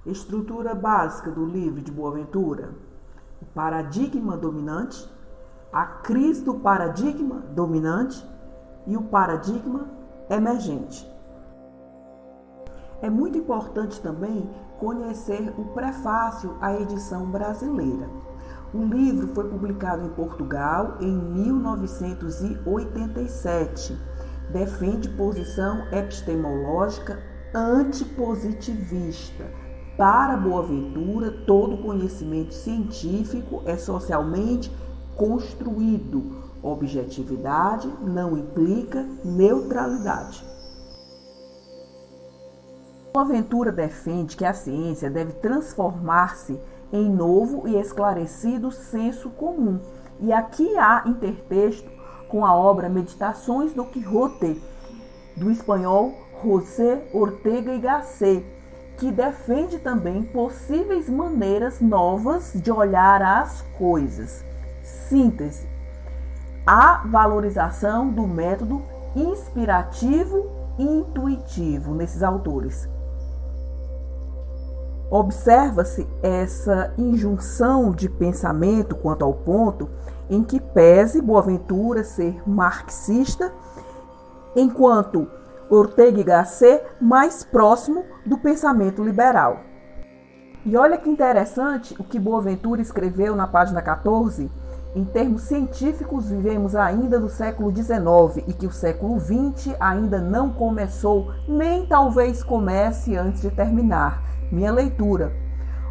Estrutura básica do livro de Boaventura: o paradigma dominante, a crise do paradigma dominante e o paradigma emergente. É muito importante também conhecer o prefácio à edição brasileira. O livro foi publicado em Portugal em 1987. Defende posição epistemológica antipositivista. Para Boaventura, todo conhecimento científico é socialmente construído. Objetividade não implica neutralidade. Boaventura defende que a ciência deve transformar-se em novo e esclarecido senso comum. E aqui há intertexto com a obra Meditações do Quijote, do espanhol José Ortega y Gasset, que defende também possíveis maneiras novas de olhar as coisas. Síntese: a valorização do método inspirativo e intuitivo nesses autores. Observa-se essa injunção de pensamento quanto ao ponto em que pese Boaventura ser marxista, enquanto Ortega y Gasset mais próximo do pensamento liberal. E olha que interessante o que Boaventura escreveu na página 14. Em termos científicos, vivemos ainda no século XIX e que o século XX ainda não começou, nem talvez comece antes de terminar. Minha leitura: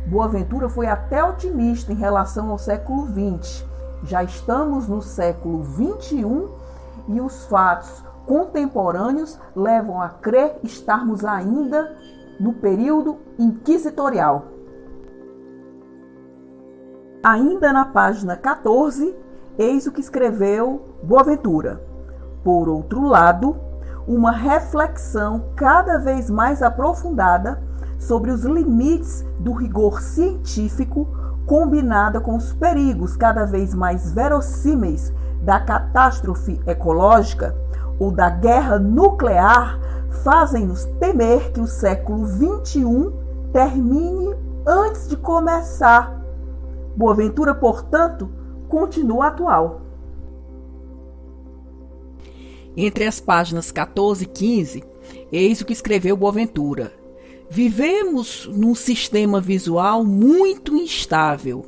Boaventura foi até otimista em relação ao século XX. Já estamos no século XXI e os fatos contemporâneos levam a crer estarmos ainda no período inquisitorial. Ainda na página 14, eis o que escreveu Boaventura. Por outro lado, uma reflexão cada vez mais aprofundada sobre os limites do rigor científico, combinada com os perigos cada vez mais verossímeis da catástrofe ecológica ou da guerra nuclear, fazem-nos temer que o século XXI termine antes de começar. Boaventura, portanto, continua atual. Entre as páginas 14 e 15, eis o que escreveu Boaventura. Vivemos num sistema visual muito instável.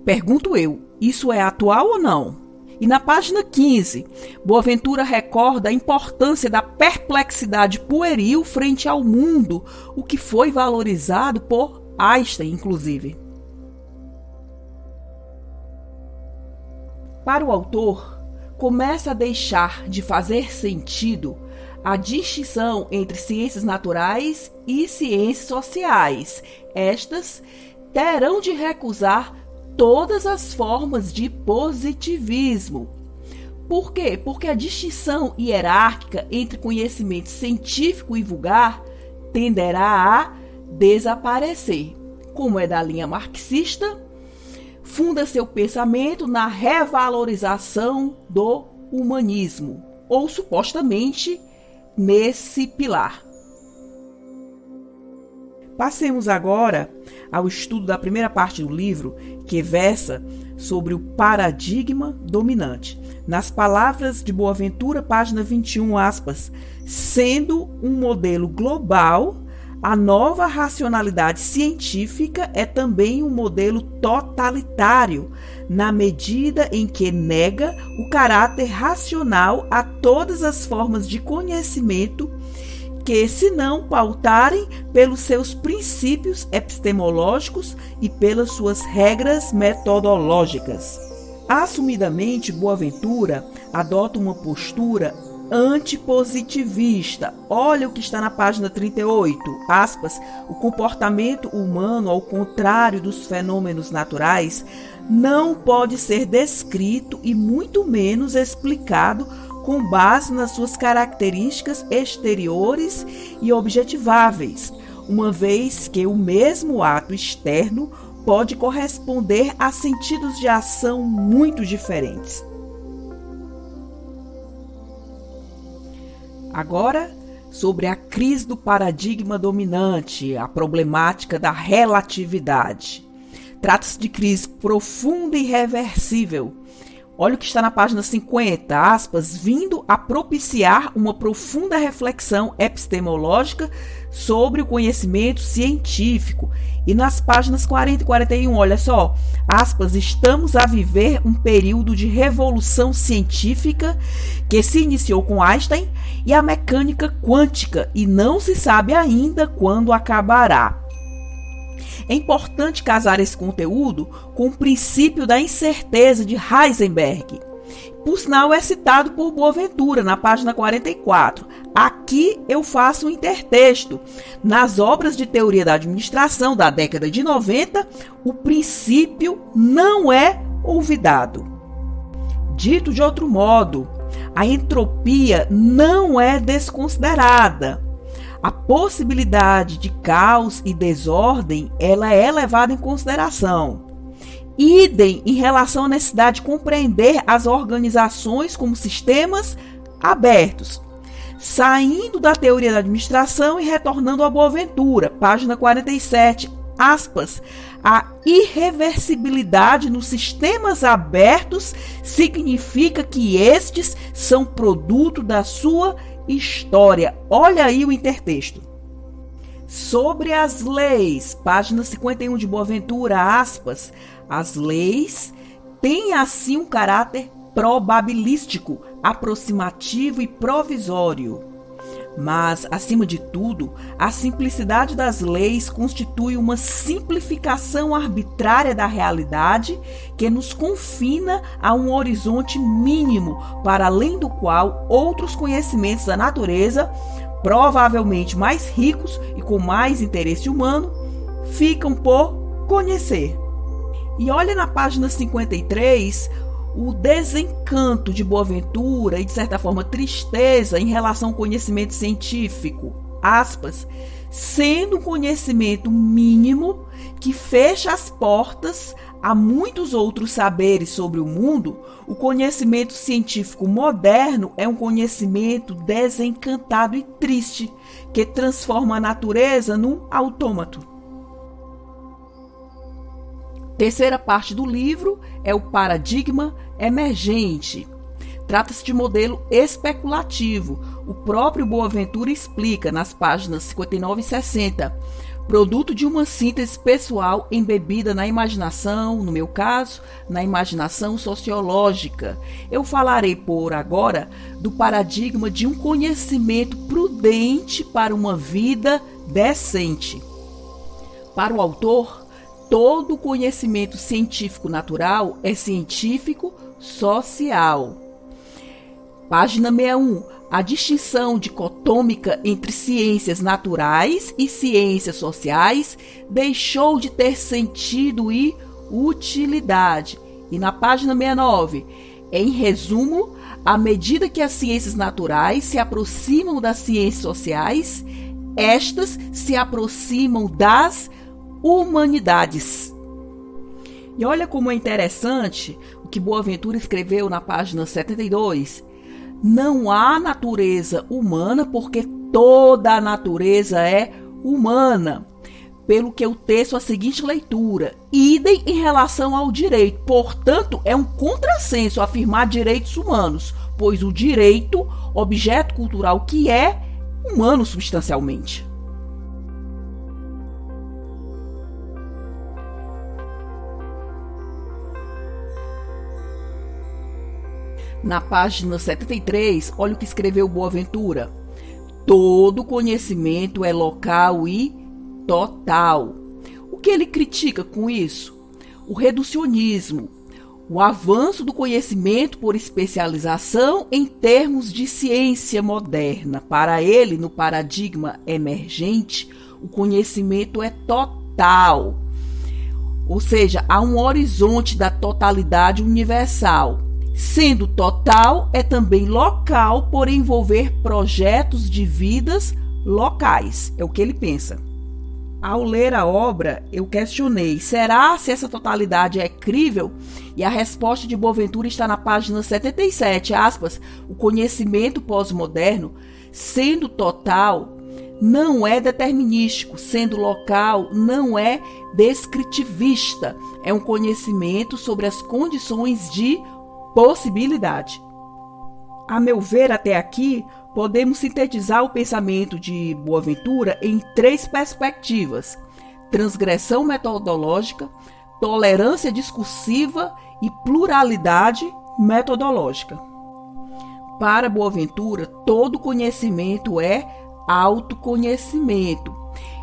Pergunto eu, isso é atual ou não? E na página 15, Boaventura recorda a importância da perplexidade pueril frente ao mundo, o que foi valorizado por Einstein, inclusive. Para o autor, começa a deixar de fazer sentido a distinção entre ciências naturais e ciências sociais. Estas terão de recusar todas as formas de positivismo. Por quê? Porque a distinção hierárquica entre conhecimento científico e vulgar tenderá a desaparecer. Como é da linha marxista, funda seu pensamento na revalorização do humanismo, ou supostamente nesse pilar. Passemos agora ao estudo da primeira parte do livro, que versa sobre o paradigma dominante. Nas palavras de Boaventura, página 21, aspas, sendo um modelo global, a nova racionalidade científica é também um modelo totalitário, na medida em que nega o caráter racional a todas as formas de conhecimento que, se não pautarem pelos seus princípios epistemológicos e pelas suas regras metodológicas. Assumidamente, Boaventura adota uma postura antipositivista. Olha o que está na página 38, aspas, o comportamento humano, ao contrário dos fenômenos naturais, não pode ser descrito e muito menos explicado com base nas suas características exteriores e objetiváveis, uma vez que o mesmo ato externo pode corresponder a sentidos de ação muito diferentes. Agora, sobre a crise do paradigma dominante, a problemática da relatividade. Trata-se de crise profunda e irreversível. Olha o que está na página 50, aspas, vindo a propiciar uma profunda reflexão epistemológica sobre o conhecimento científico. E nas páginas 40 e 41, olha só, aspas, estamos a viver um período de revolução científica que se iniciou com Einstein e a mecânica quântica e não se sabe ainda quando acabará. É importante casar esse conteúdo com o princípio da incerteza de Heisenberg. Por sinal, é citado por Boaventura na página 44. Aqui eu faço um intertexto. Nas obras de teoria da administração da década de 90, o princípio não é olvidado. Dito de outro modo, a entropia não é desconsiderada. A possibilidade de caos e desordem, ela é levada em consideração. Idem em relação à necessidade de compreender as organizações como sistemas abertos. Saindo da teoria da administração e retornando a Boaventura, página 47, aspas, a irreversibilidade nos sistemas abertos significa que estes são produto da sua história. Olha aí o intertexto. Sobre as leis, página 51 de Boaventura, aspas, as leis têm assim um caráter probabilístico, aproximativo e provisório. Mas, acima de tudo, a simplicidade das leis constitui uma simplificação arbitrária da realidade que nos confina a um horizonte mínimo, para além do qual outros conhecimentos da natureza, provavelmente mais ricos e com mais interesse humano, ficam por conhecer. E olha na página 53 o desencanto de Boaventura e, de certa forma, tristeza em relação ao conhecimento científico, aspas, sendo um conhecimento mínimo que fecha as portas a muitos outros saberes sobre o mundo, o conhecimento científico moderno é um conhecimento desencantado e triste, que transforma a natureza num autômato. Terceira parte do livro é o paradigma emergente. Trata-se de modelo especulativo. O próprio Boaventura explica nas páginas 59 e 60. Produto de uma síntese pessoal embebida na imaginação, no meu caso, na imaginação sociológica. Eu falarei por agora do paradigma de um conhecimento prudente para uma vida decente. Para o autor, todo conhecimento científico natural é científico social. Página 61. A distinção dicotômica entre ciências naturais e ciências sociais deixou de ter sentido e utilidade. E na página 69, em resumo, à medida que as ciências naturais se aproximam das ciências sociais, estas se aproximam das humanidades. E olha como é interessante o que Boaventura escreveu na página 72. Não há natureza humana porque toda a natureza é humana. Pelo que eu teço a seguinte leitura: idem em relação ao direito. Portanto, é um contrassenso afirmar direitos humanos, pois o direito, objeto cultural que é, humano substancialmente. Na página 73, olha o que escreveu Boaventura. Todo conhecimento é local e total. O que ele critica com isso? O reducionismo, o avanço do conhecimento por especialização em termos de ciência moderna. Para ele, no paradigma emergente, o conhecimento é total. Ou seja, há um horizonte da totalidade universal. Sendo total, é também local por envolver projetos de vidas locais. É o que ele pensa. Ao ler a obra, eu questionei, será se essa totalidade é crível? E a resposta de Boaventura está na página 77, aspas, o conhecimento pós-moderno sendo total, não é determinístico, sendo local, não é descritivista. É um conhecimento sobre as condições de possibilidade. A meu ver, até aqui, podemos sintetizar o pensamento de Boaventura em 3 perspectivas: transgressão metodológica, tolerância discursiva e pluralidade metodológica. Para Boaventura, todo conhecimento é autoconhecimento.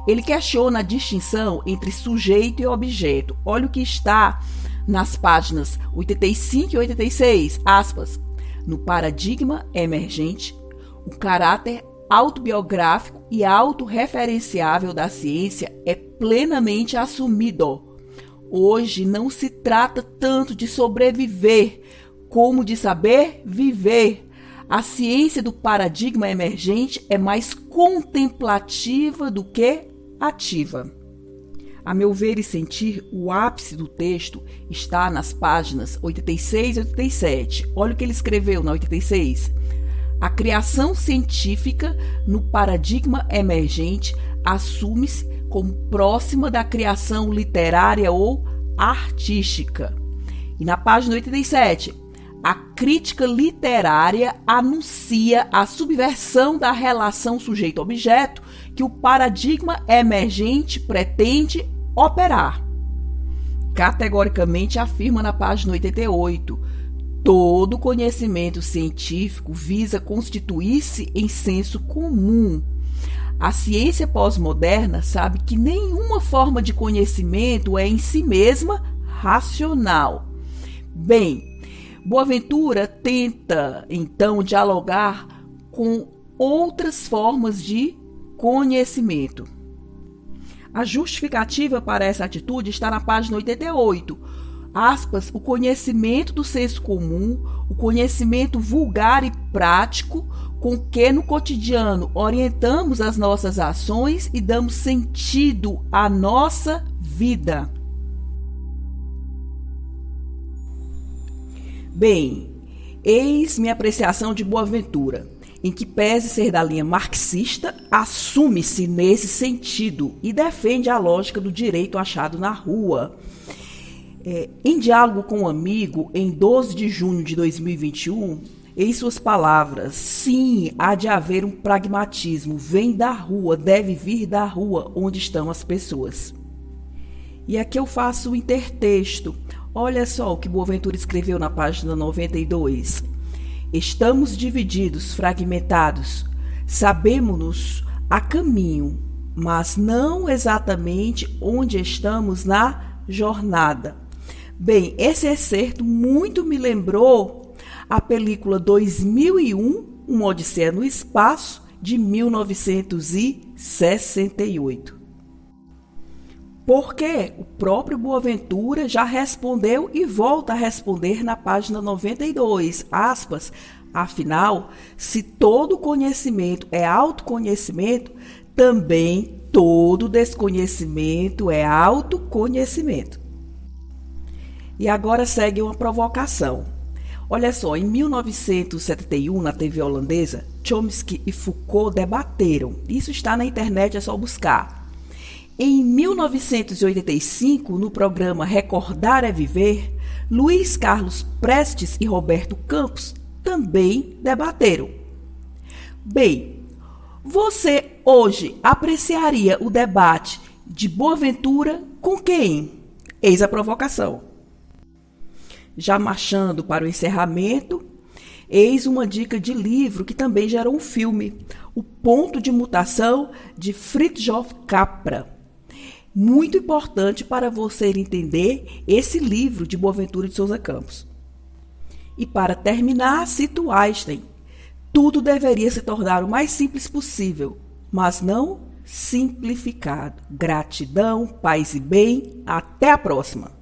Ele questiona a distinção entre sujeito e objeto. Olha o que está nas páginas 85 e 86, aspas. No paradigma emergente, o caráter autobiográfico e autorreferenciável da ciência é plenamente assumido. Hoje não se trata tanto de sobreviver, como de saber viver. A ciência do paradigma emergente é mais contemplativa do que ativa. A meu ver e sentir, o ápice do texto está nas páginas 86 e 87. Olha o que ele escreveu na 86. A criação científica no paradigma emergente assume-se como próxima da criação literária ou artística. E na página 87, a crítica literária anuncia a subversão da relação sujeito-objeto que o paradigma emergente pretende operar. Categoricamente afirma na página 88, todo conhecimento científico visa constituir-se em senso comum. A ciência pós-moderna sabe que nenhuma forma de conhecimento é em si mesma racional. Bem, Boaventura tenta, então, dialogar com outras formas de conhecimento. A justificativa para essa atitude está na página 88. Aspas, o conhecimento do senso comum, o conhecimento vulgar e prático com que no cotidiano orientamos as nossas ações e damos sentido à nossa vida. Bem, eis minha apreciação de Boaventura, em que pese ser da linha marxista, assume-se nesse sentido e defende a lógica do direito achado na rua. Em diálogo com um amigo, em 12 de junho de 2021, eis suas palavras: sim, há de haver um pragmatismo, vem da rua, deve vir da rua, onde estão as pessoas. E aqui eu faço o intertexto. Olha só o que Boaventura escreveu na página 92. Estamos divididos, fragmentados, sabemos-nos a caminho, mas não exatamente onde estamos na jornada. Bem, esse excerto muito me lembrou a película 2001, Uma Odisseia no Espaço, de 1968. Porque o próprio Boaventura já respondeu e volta a responder na página 92, aspas, afinal, se todo conhecimento é autoconhecimento, também todo desconhecimento é autoconhecimento. E agora segue uma provocação. Olha só, em 1971, na TV holandesa, Chomsky e Foucault debateram. Isso está na internet, é só buscar. Em 1985, no programa Recordar é Viver, Luiz Carlos Prestes e Roberto Campos também debateram. Bem, você hoje apreciaria o debate de Boaventura com quem? Eis a provocação. Já marchando para o encerramento, eis uma dica de livro que também gerou um filme, O Ponto de Mutação, de Fritjof Capra. Muito importante para você entender esse livro de Boaventura de Souza Campos. E para terminar, cito Einstein. Tudo deveria se tornar o mais simples possível, mas não simplificado. Gratidão, paz e bem. Até a próxima!